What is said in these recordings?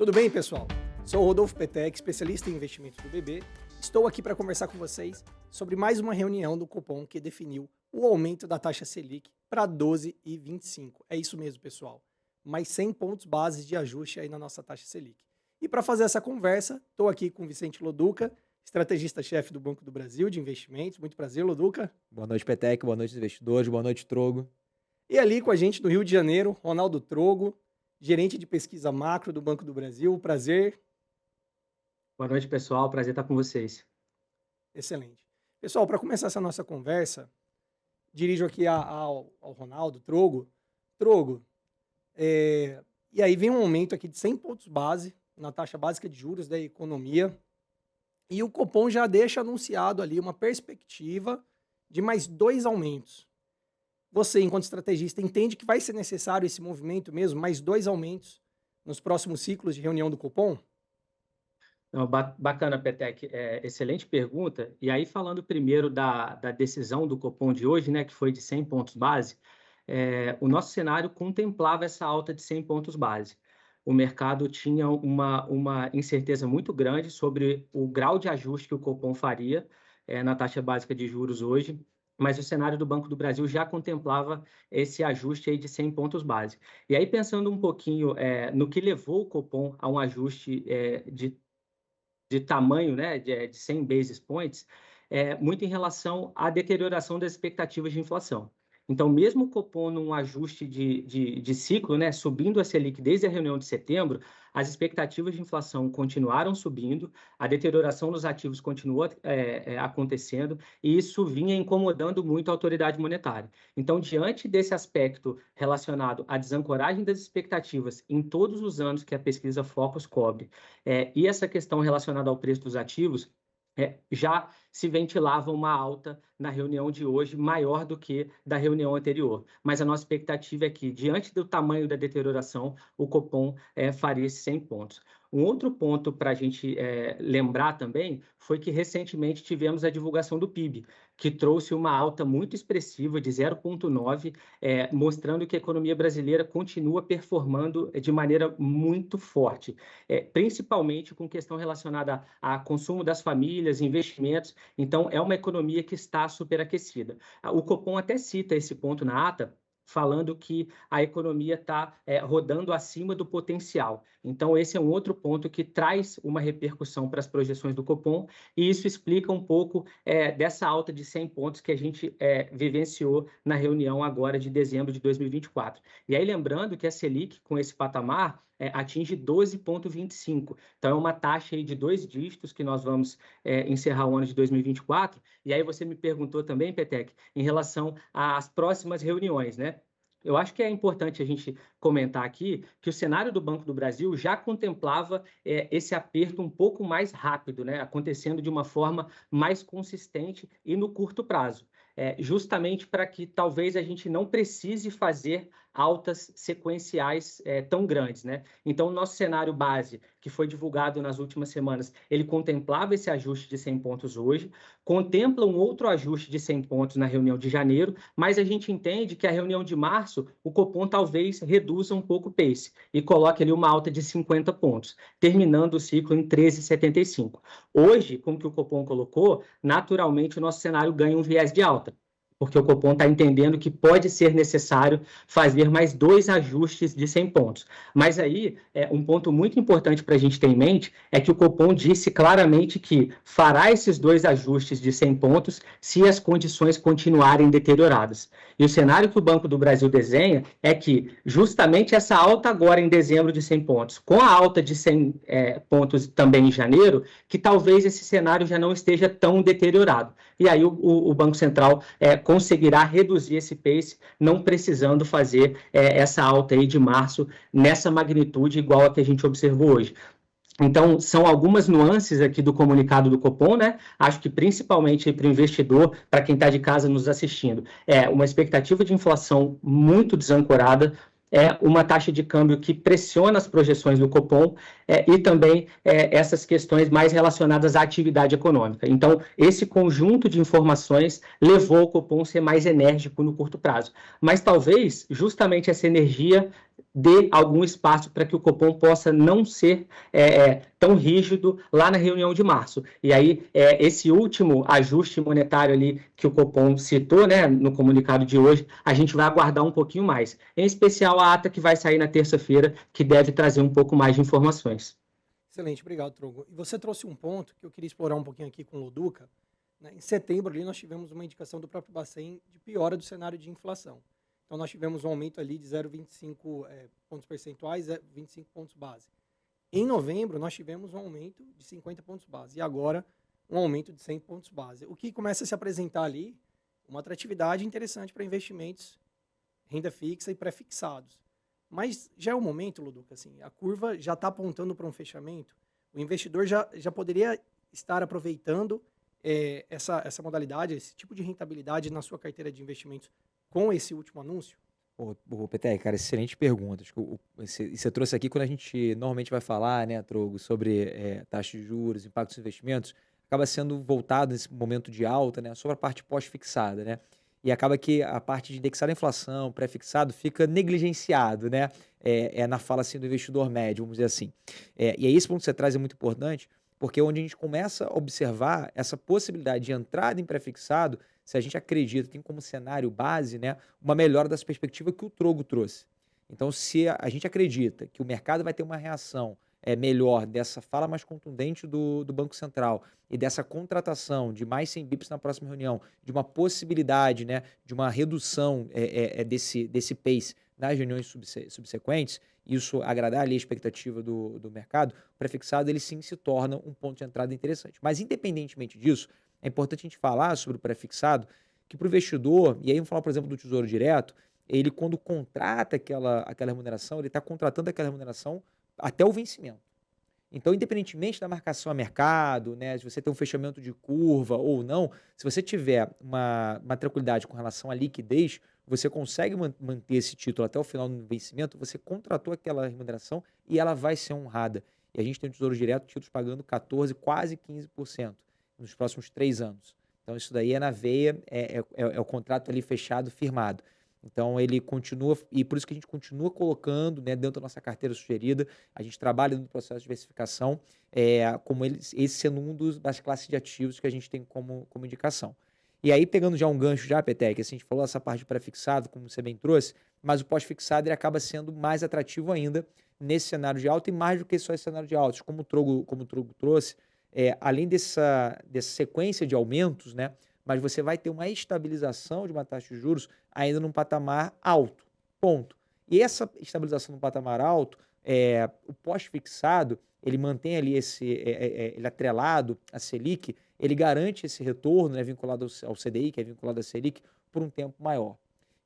Tudo bem, pessoal? Sou o Rodolfo Petec, especialista em investimentos do BB. Estou aqui para conversar com vocês sobre mais uma reunião do Copom que definiu o aumento da taxa Selic para 12,25. É isso mesmo, pessoal. Mais 100 pontos bases de ajuste aí na nossa taxa Selic. E para fazer essa conversa, estou aqui com o Vicente Loduca, estrategista-chefe do Banco do Brasil de Investimentos. Muito prazer, Loduca. Boa noite, Petec. Boa noite, investidores. Boa noite, Trogo. E ali com a gente do Rio de Janeiro, Ronaldo Trogo, gerente de pesquisa macro do Banco do Brasil. Prazer. Boa noite, pessoal. Prazer estar com vocês. Excelente. Pessoal, para começar essa nossa conversa, dirijo aqui ao Ronaldo Trogo. Trogo, e aí vem um aumento aqui de 100 pontos base na taxa básica de juros da economia, e o Copom já deixa anunciado ali uma perspectiva de mais 2 aumentos. Você, enquanto estrategista, entende que vai ser necessário esse movimento mesmo, mais 2 aumentos nos próximos ciclos de reunião do Copom? Não, bacana, Petec. Excelente pergunta. E aí, falando primeiro da decisão do Copom de hoje, né, que foi de 100 pontos base, o nosso cenário contemplava essa alta de 100 pontos base. O mercado tinha uma incerteza muito grande sobre o grau de ajuste que o Copom faria na taxa básica de juros hoje, mas o cenário do Banco do Brasil já contemplava esse ajuste aí de 100 pontos base. E aí, pensando um pouquinho no que levou o Copom a um ajuste de tamanho, né, de 100 basis points, muito em relação à deterioração das expectativas de inflação. Então, mesmo o Copom num ajuste de ciclo, né, subindo a Selic desde a reunião de setembro, as expectativas de inflação continuaram subindo, a deterioração dos ativos continuou acontecendo, e isso vinha incomodando muito a autoridade monetária. Então, diante desse aspecto relacionado à desancoragem das expectativas em todos os anos que a pesquisa Focus cobre, e essa questão relacionada ao preço dos ativos, já se ventilava uma alta na reunião de hoje maior do que da reunião anterior. Mas a nossa expectativa é que, diante do tamanho da deterioração, o Copom faria esses 100 pontos. Um outro ponto para a gente lembrar também foi que recentemente tivemos a divulgação do PIB, que trouxe uma alta muito expressiva de 0,9, mostrando que a economia brasileira continua performando de maneira muito forte, principalmente com questão relacionada a consumo das famílias, investimentos. Então, é uma economia que está superaquecida. O Copom até cita esse ponto na ata, falando que a economia está rodando acima do potencial. Então, esse é um outro ponto que traz uma repercussão para as projeções do Copom, e isso explica um pouco dessa alta de 100 pontos que a gente vivenciou na reunião agora de dezembro de 2024. E aí, lembrando que a Selic, com esse patamar, atinge 12,25. Então, é uma taxa aí de 2 dígitos que nós vamos encerrar o ano de 2024. E aí você me perguntou também, Petec, em relação às próximas reuniões, né? Eu acho que é importante a gente comentar aqui que o cenário do Banco do Brasil já contemplava esse aperto um pouco mais rápido, né? Acontecendo de uma forma mais consistente e no curto prazo. Justamente para que talvez a gente não precise fazer altas sequenciais tão grandes, né? Então, o nosso cenário base, que foi divulgado nas últimas semanas, ele contemplava esse ajuste de 100 pontos hoje, contempla um outro ajuste de 100 pontos na reunião de janeiro, mas a gente entende que a reunião de março, o Copom talvez reduza um pouco o pace e coloque ali uma alta de 50 pontos, terminando o ciclo em 13,75. Hoje, como que o Copom colocou, naturalmente o nosso cenário ganha um viés de alta, porque o Copom está entendendo que pode ser necessário fazer mais 2 ajustes de 100 pontos. Mas aí, um ponto muito importante para a gente ter em mente é que o Copom disse claramente que fará esses 2 ajustes de 100 pontos se as condições continuarem deterioradas. E o cenário que o Banco do Brasil desenha é que justamente essa alta agora em dezembro de 100 pontos, com a alta de 100 pontos também em janeiro, que talvez esse cenário já não esteja tão deteriorado. E aí o Banco Central conseguirá reduzir esse pace, não precisando fazer essa alta aí de março nessa magnitude igual a que a gente observou hoje. Então, são algumas nuances aqui do comunicado do Copom, né? Acho que principalmente para o investidor, para quem está de casa nos assistindo, uma expectativa de inflação muito desancorada, uma taxa de câmbio que pressiona as projeções do Copom e também essas questões mais relacionadas à atividade econômica. Então, esse conjunto de informações levou o Copom a ser mais enérgico no curto prazo. Mas talvez, justamente essa energia dê algum espaço para que o Copom possa não ser tão rígido lá na reunião de março. E aí, esse último ajuste monetário ali que o Copom citou, né, no comunicado de hoje, a gente vai aguardar um pouquinho mais. Em especial a ata que vai sair na terça-feira, que deve trazer um pouco mais de informações. Excelente, obrigado, Trogo. E você trouxe um ponto que eu queria explorar um pouquinho aqui com o Loduca. Né? Em setembro, ali, nós tivemos uma indicação do próprio Bacen de piora do cenário de inflação. Então, nós tivemos um aumento ali de 0,25 pontos percentuais, 25 pontos base. Em novembro, nós tivemos um aumento de 50 pontos base. E agora, um aumento de 100 pontos base. O que começa a se apresentar ali, uma atratividade interessante para investimentos, renda fixa e pré-fixados. Mas já é o momento, Loduca, assim, a curva já está apontando para um fechamento. O investidor já poderia estar aproveitando essa modalidade, esse tipo de rentabilidade na sua carteira de investimentos com esse último anúncio? Ô, Peté, cara, excelente pergunta. Acho que você trouxe aqui quando a gente normalmente vai falar, né, Trogo, sobre taxa de juros, impactos dos investimentos, acaba sendo voltado nesse momento de alta, né, sobre a parte pós-fixada, né? E acaba que a parte de indexar a inflação, pré-fixado, fica negligenciado, né? Na fala assim, do investidor médio, vamos dizer assim. E aí esse ponto que você traz é muito importante, porque é onde a gente começa a observar essa possibilidade de entrada em pré-fixado, se a gente acredita, tem como cenário base, né, uma melhora dessa perspectiva que o Trogo trouxe. Então, se a gente acredita que o mercado vai ter uma reação melhor dessa fala mais contundente do Banco Central e dessa contratação de mais 100 bips na próxima reunião, de uma possibilidade, né, de uma redução desse pace nas reuniões subsequentes, isso agradar ali a expectativa do mercado, o pré-fixado ele sim se torna um ponto de entrada interessante. Mas independentemente disso, é importante a gente falar sobre o pré-fixado, que para o investidor, e aí vamos falar, por exemplo, do Tesouro Direto, ele quando contrata aquela remuneração, ele está contratando aquela remuneração até o vencimento. Então, independentemente da marcação a mercado, né, se você tem um fechamento de curva ou não, se você tiver uma tranquilidade com relação à liquidez, você consegue manter esse título até o final do vencimento, você contratou aquela remuneração e ela vai ser honrada. E a gente tem o Tesouro Direto, títulos pagando 14%, quase 15% nos próximos 3 anos. Então, isso daí é na veia, é o contrato ali fechado, firmado. Então, ele continua, e por isso que a gente continua colocando, né, dentro da nossa carteira sugerida, a gente trabalha no processo de diversificação, como esse sendo um das classes de ativos que a gente tem como indicação. E aí, pegando já um gancho já, Petec, assim, a gente falou essa parte de pré-fixado, como você bem trouxe, mas o pós-fixado ele acaba sendo mais atrativo ainda nesse cenário de alta e mais do que só esse cenário de alta. Como o Trogo trouxe, além dessa sequência de aumentos, né, mas você vai ter uma estabilização de uma taxa de juros ainda num patamar alto, ponto. E essa estabilização num patamar alto, o pós-fixado, ele mantém ali ele atrelado à Selic, ele garante esse retorno, né, vinculado ao CDI, que é vinculado à Selic, por um tempo maior.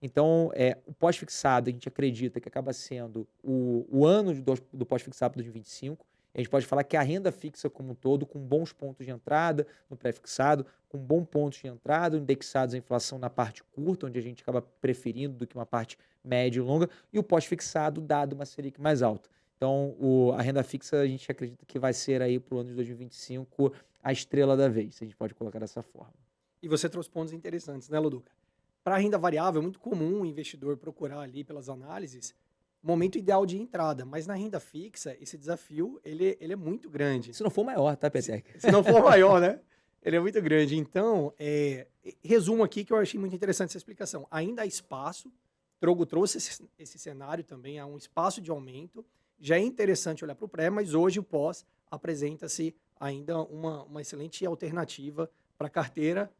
Então, o pós-fixado, a gente acredita que acaba sendo o ano do pós-fixado para 2025. A gente pode falar que a renda fixa como um todo, com bons pontos de entrada no pré-fixado, com bons pontos de entrada indexados à inflação na parte curta, onde a gente acaba preferindo do que uma parte média e longa, e o pós-fixado dado uma Selic mais alta. Então, a renda fixa a gente acredita que vai ser aí para o ano de 2025 a estrela da vez, se a gente pode colocar dessa forma. E você trouxe pontos interessantes, né, Loduca? Para a renda variável, é muito comum o investidor procurar ali pelas análises momento ideal de entrada, mas na renda fixa, esse desafio, ele é muito grande. Se não for maior, tá, Petec? Se não for maior, né? Ele é muito grande. Então, resumo aqui que eu achei muito interessante essa explicação. Ainda há espaço, Trogo trouxe esse cenário também, há um espaço de aumento. Já é interessante olhar para o pré, mas hoje o pós apresenta-se ainda uma excelente alternativa para a carteira,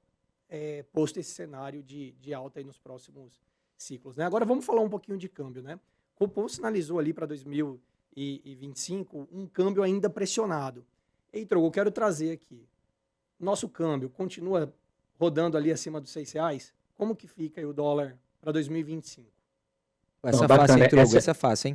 posto esse cenário de alta aí nos próximos ciclos, né? Agora vamos falar um pouquinho de câmbio, né? O Copom sinalizou ali para 2025 um câmbio ainda pressionado. E, Trogo, eu quero trazer aqui. Nosso câmbio continua rodando ali acima dos R$6. Como que fica aí o dólar para 2025? Essa é fácil, hein, Trogo? Essa é fácil, hein?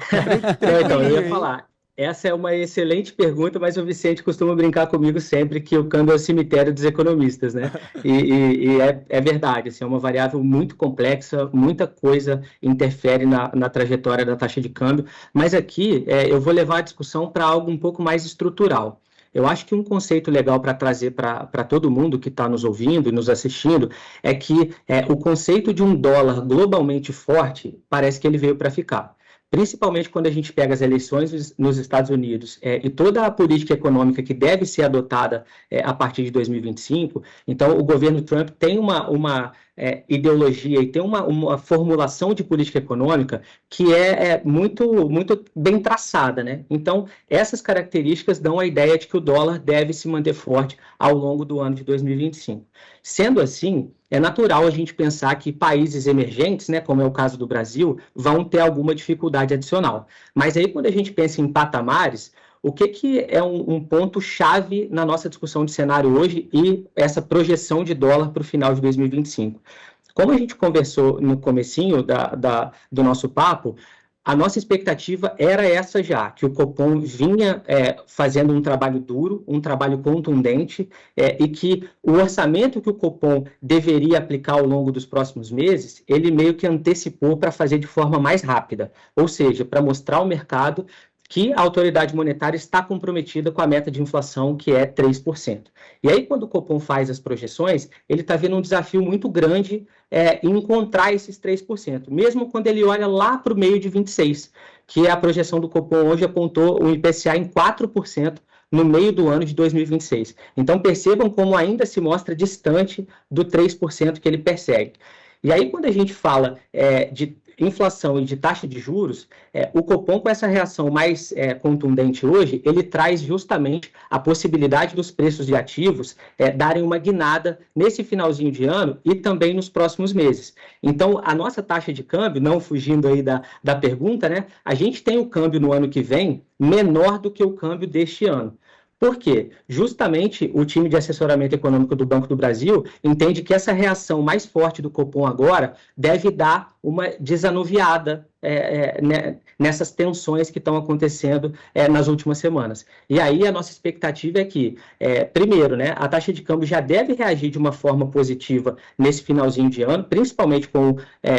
Então, eu ia falar. Essa é uma excelente pergunta, mas o Vicente costuma brincar comigo sempre que o câmbio é o cemitério dos economistas, né? E é verdade, assim, é uma variável muito complexa, muita coisa interfere na trajetória da taxa de câmbio, mas aqui eu vou levar a discussão para algo um pouco mais estrutural. Eu acho que um conceito legal para trazer para todo mundo que está nos ouvindo e nos assistindo é que o conceito de um dólar globalmente forte parece que ele veio para ficar. principalmente quando a gente pega as eleições nos Estados Unidos e toda a política econômica que deve ser adotada a partir de 2025. Então, o governo Trump tem uma ideologia e tem uma formulação de política econômica que é muito, muito bem traçada, né? Então, essas características dão a ideia de que o dólar deve se manter forte ao longo do ano de 2025. Sendo assim, é natural a gente pensar que países emergentes, né, como é o caso do Brasil, vão ter alguma dificuldade adicional. Mas aí, quando a gente pensa em patamares, o que é um ponto-chave na nossa discussão de cenário hoje e essa projeção de dólar para o final de 2025? Como a gente conversou no comecinho do nosso papo, a nossa expectativa era essa já, que o Copom vinha fazendo um trabalho duro, um trabalho contundente, e que o orçamento que o Copom deveria aplicar ao longo dos próximos meses, ele meio que antecipou para fazer de forma mais rápida, ou seja, para mostrar ao mercado que a autoridade monetária está comprometida com a meta de inflação, que é 3%. E aí, quando o Copom faz as projeções, ele está vendo um desafio muito grande em encontrar esses 3%, mesmo quando ele olha lá para o meio de 26%, que a projeção do Copom hoje apontou o IPCA em 4% no meio do ano de 2026. Então, percebam como ainda se mostra distante do 3% que ele persegue. E aí, quando a gente fala de inflação e de taxa de juros, o Copom, com essa reação mais contundente hoje, ele traz justamente a possibilidade dos preços de ativos darem uma guinada nesse finalzinho de ano e também nos próximos meses. Então, a nossa taxa de câmbio, não fugindo aí da pergunta, né, a gente tem o câmbio no ano que vem menor do que o câmbio deste ano. Por quê? Justamente o time de assessoramento econômico do Banco do Brasil entende que essa reação mais forte do Copom agora deve dar uma desanuviada nessas tensões que estão acontecendo nas últimas semanas. E aí a nossa expectativa é que, primeiro, né, a taxa de câmbio já deve reagir de uma forma positiva nesse finalzinho de ano, principalmente com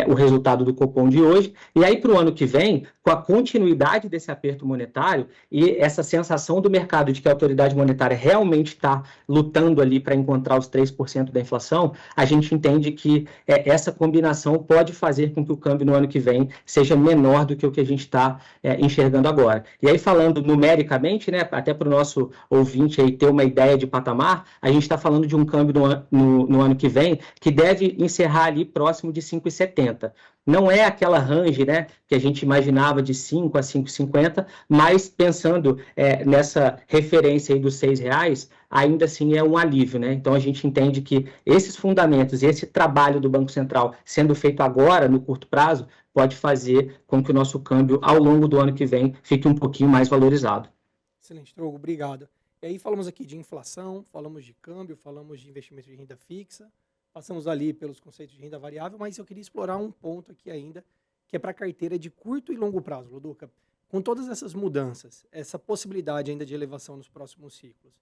o resultado do Copom de hoje, e aí para o ano que vem, com a continuidade desse aperto monetário e essa sensação do mercado de que a autoridade monetária realmente está lutando ali para encontrar os 3% da inflação, a gente entende que essa combinação pode fazer com que o câmbio no ano que vem seja menor do que o que a gente está enxergando agora. E aí, falando numericamente, né, até para o nosso ouvinte aí ter uma ideia de patamar, a gente está falando de um câmbio no ano que vem que deve encerrar ali próximo de 5,70. Não é aquela range, né, que a gente imaginava de 5 a 5,50, mas pensando nessa referência aí dos R$6, ainda assim é um alívio, né? Então a gente entende que esses fundamentos e esse trabalho do Banco Central sendo feito agora, no curto prazo, pode fazer com que o nosso câmbio, ao longo do ano que vem, fique um pouquinho mais valorizado. Excelente, Trogo, obrigado. E aí falamos aqui de inflação, falamos de câmbio, falamos de investimento de renda fixa, passamos ali pelos conceitos de renda variável, mas eu queria explorar um ponto aqui ainda, que é para a carteira de curto e longo prazo, Loduca. Com todas essas mudanças, essa possibilidade ainda de elevação nos próximos ciclos,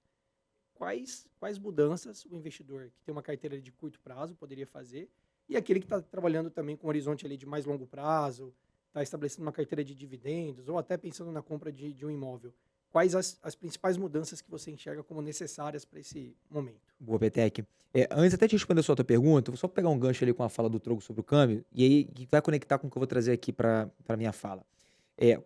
quais mudanças o investidor que tem uma carteira de curto prazo poderia fazer e aquele que está trabalhando também com um horizonte ali de mais longo prazo, está estabelecendo uma carteira de dividendos ou até pensando na compra de um imóvel? Quais as principais mudanças que você enxerga como necessárias para esse momento? Boa, Petec. Antes até de responder a sua outra pergunta, eu vou só pegar um gancho ali com a fala do Trogo sobre o câmbio, e aí que vai conectar com o que eu vou trazer aqui para a minha fala.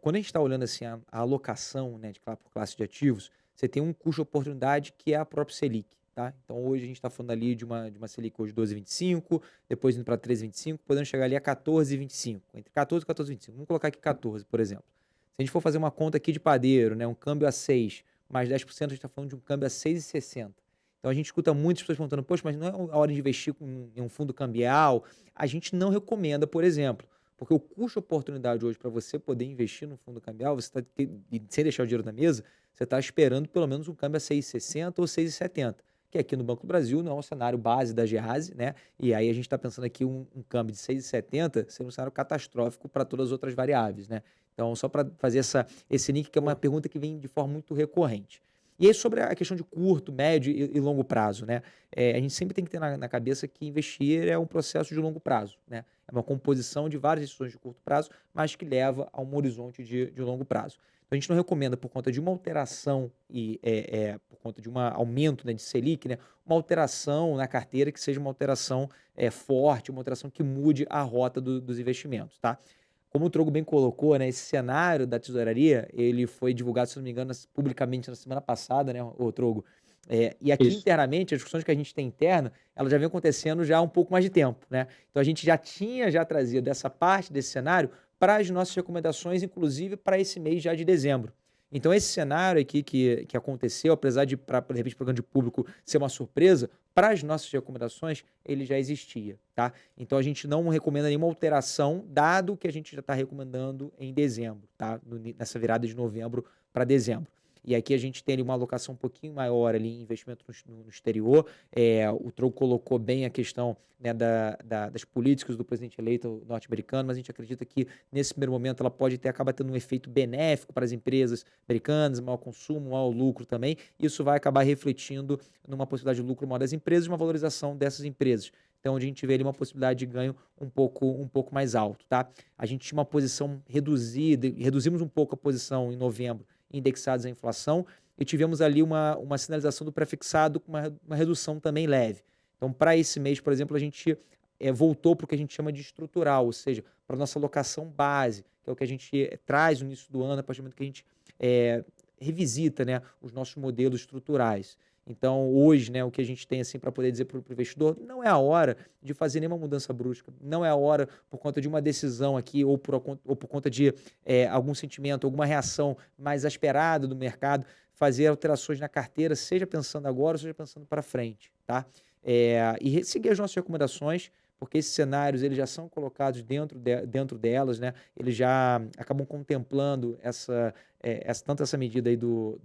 Quando a gente está olhando assim, a alocação, né, por classe de ativos, você tem um custo de oportunidade que é a própria Selic. Tá? Então hoje a gente está falando ali de uma Selic hoje 12,25, depois indo para 13,25, podendo chegar ali a 14,25, entre 14 e 14,25. Vamos colocar aqui 14, por exemplo. Se a gente for fazer uma conta aqui de padeiro, né, um câmbio a 6, mais 10%, a gente está falando de um câmbio a 6,60. Então a gente escuta muitas pessoas perguntando, poxa, mas não é a hora de investir em um fundo cambial? A gente não recomenda, por exemplo, porque o custo de oportunidade hoje para você poder investir no fundo cambial, você tá, sem deixar o dinheiro na mesa, você está esperando pelo menos um câmbio a 6,60 ou 6,70. Que aqui no Banco do Brasil não é um cenário base da Gease, né? E aí a gente está pensando aqui um câmbio de 6,70 ser um cenário catastrófico para todas as outras variáveis, né? Então, só para fazer esse link, que é uma pergunta que vem de forma muito recorrente. E aí, sobre a questão de curto, médio e longo prazo, né? A gente sempre tem que ter na cabeça que investir é um processo de longo prazo, né? É uma composição de várias decisões de curto prazo, mas que leva a um horizonte de longo prazo. Então, a gente não recomenda, por conta de uma alteração e por conta de um aumento, né, de Selic, né, uma alteração na carteira que seja uma alteração forte, uma alteração que mude a rota dos investimentos, tá? como o Trogo bem colocou, né, esse cenário da tesouraria, ele foi divulgado, se não me engano, publicamente na semana passada, né, o Trogo. E aqui Isso. internamente, as discussões que a gente tem interna, elas já vêm acontecendo já há um pouco mais de tempo, né? Então a gente já tinha trazido essa parte desse cenário para as nossas recomendações, inclusive para esse mês já de dezembro. Então esse cenário aqui que aconteceu, apesar de, de repente, para o grande público ser uma surpresa, para as nossas recomendações, ele já existia, tá? Então a gente não recomenda nenhuma alteração, dado que a gente já está recomendando em dezembro, tá? Nessa virada de novembro para dezembro. E aqui a gente tem ali uma alocação um pouquinho maior ali em investimento no exterior. O Trogo colocou bem a questão, né, das políticas do presidente eleito norte-americano, mas a gente acredita que nesse primeiro momento ela pode acaba tendo um efeito benéfico para as empresas americanas, maior consumo, maior lucro também. Isso vai acabar refletindo numa possibilidade de lucro maior das empresas e uma valorização dessas empresas. Então, a gente vê ali uma possibilidade de ganho um pouco mais alto, tá? A gente tinha uma posição reduzida, reduzimos um pouco a posição em novembro, indexados à inflação, e tivemos ali uma sinalização do prefixado com uma redução também leve. Então, para esse mês, por exemplo, a gente voltou para o que a gente chama de estrutural, ou seja, para a nossa alocação base, que é o que a gente traz no início do ano, a partir do momento que a gente revisita, né, os nossos modelos estruturais. Então, hoje, né, o que a gente tem assim para poder dizer para o investidor, não é a hora de fazer nenhuma mudança brusca, não é a hora por conta de uma decisão aqui ou por conta de algum sentimento, alguma reação mais esperada do mercado, fazer alterações na carteira, seja pensando agora, seja pensando para frente, tá? E seguir as nossas recomendações, porque esses cenários eles já são colocados dentro delas, né? Eles já acabam contemplando tanto essa medida aí do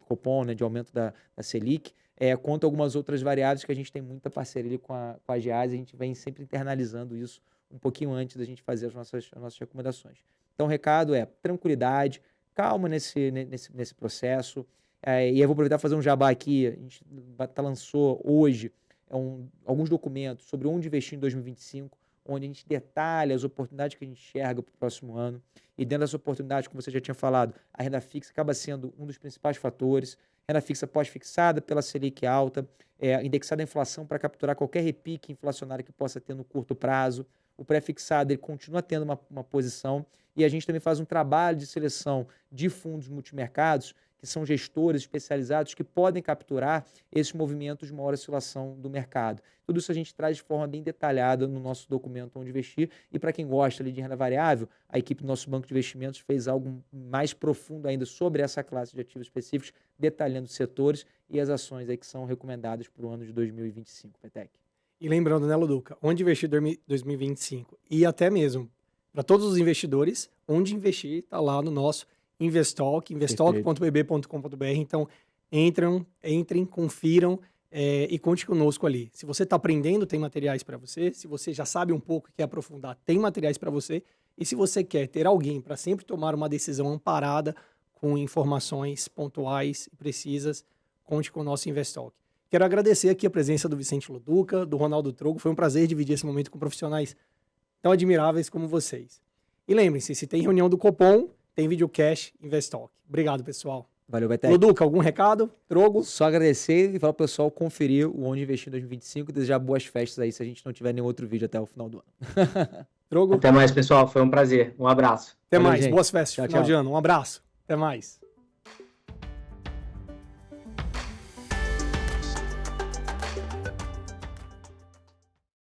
Copom, né, de aumento da Selic, quanto algumas outras variáveis que a gente tem muita parceria ali com a Gease, a gente vem sempre internalizando isso um pouquinho antes da gente fazer as nossas recomendações. Então o recado é tranquilidade, calma nesse processo, e eu vou aproveitar e fazer um jabá aqui, a gente lançou hoje alguns documentos sobre onde investir em 2025, onde a gente detalha as oportunidades que a gente enxerga para o próximo ano. E dentro dessa oportunidade, como você já tinha falado, a renda fixa acaba sendo um dos principais fatores. Renda fixa pós-fixada pela Selic alta, indexada à inflação para capturar qualquer repique inflacionário que possa ter no curto prazo. O pré-fixado ele continua tendo uma posição. E a gente também faz um trabalho de seleção de fundos multimercados, que são gestores especializados que podem capturar esses movimentos de maior oscilação do mercado. Tudo isso a gente traz de forma bem detalhada no nosso documento Onde Investir. E para quem gosta ali de renda variável, a equipe do nosso banco de investimentos fez algo mais profundo ainda sobre essa classe de ativos específicos, detalhando os setores e as ações aí que são recomendadas para o ano de 2025, Petec. E lembrando, né, Luduca, Onde Investir 2025 e até mesmo para todos os investidores, Onde Investir está lá no nosso Investalk, investalk.bb.com.br. Então, entrem, confiram e conte conosco ali. Se você está aprendendo, tem materiais para você. Se você já sabe um pouco e quer aprofundar, tem materiais para você. E se você quer ter alguém para sempre tomar uma decisão amparada com informações pontuais e precisas, conte com o nosso Investalk. Quero agradecer aqui a presença do Vicente Luduca, do Ronaldo Trogo. Foi um prazer dividir esse momento com profissionais tão admiráveis como vocês. E lembrem-se, se tem reunião do Copom, tem videocast Investalk. Obrigado, pessoal. Valeu, Betec. Luduca, algum recado? Trogo? Só agradecer e falar pro pessoal conferir o Onde Investir em 2025 e desejar boas festas aí se a gente não tiver nenhum outro vídeo até o final do ano. Trogo? Até mais, pessoal. Foi um prazer. Um abraço. Até Valeu, mais. gente. Boas festas. Tchau, Final tchau. de ano. Um abraço. Até mais.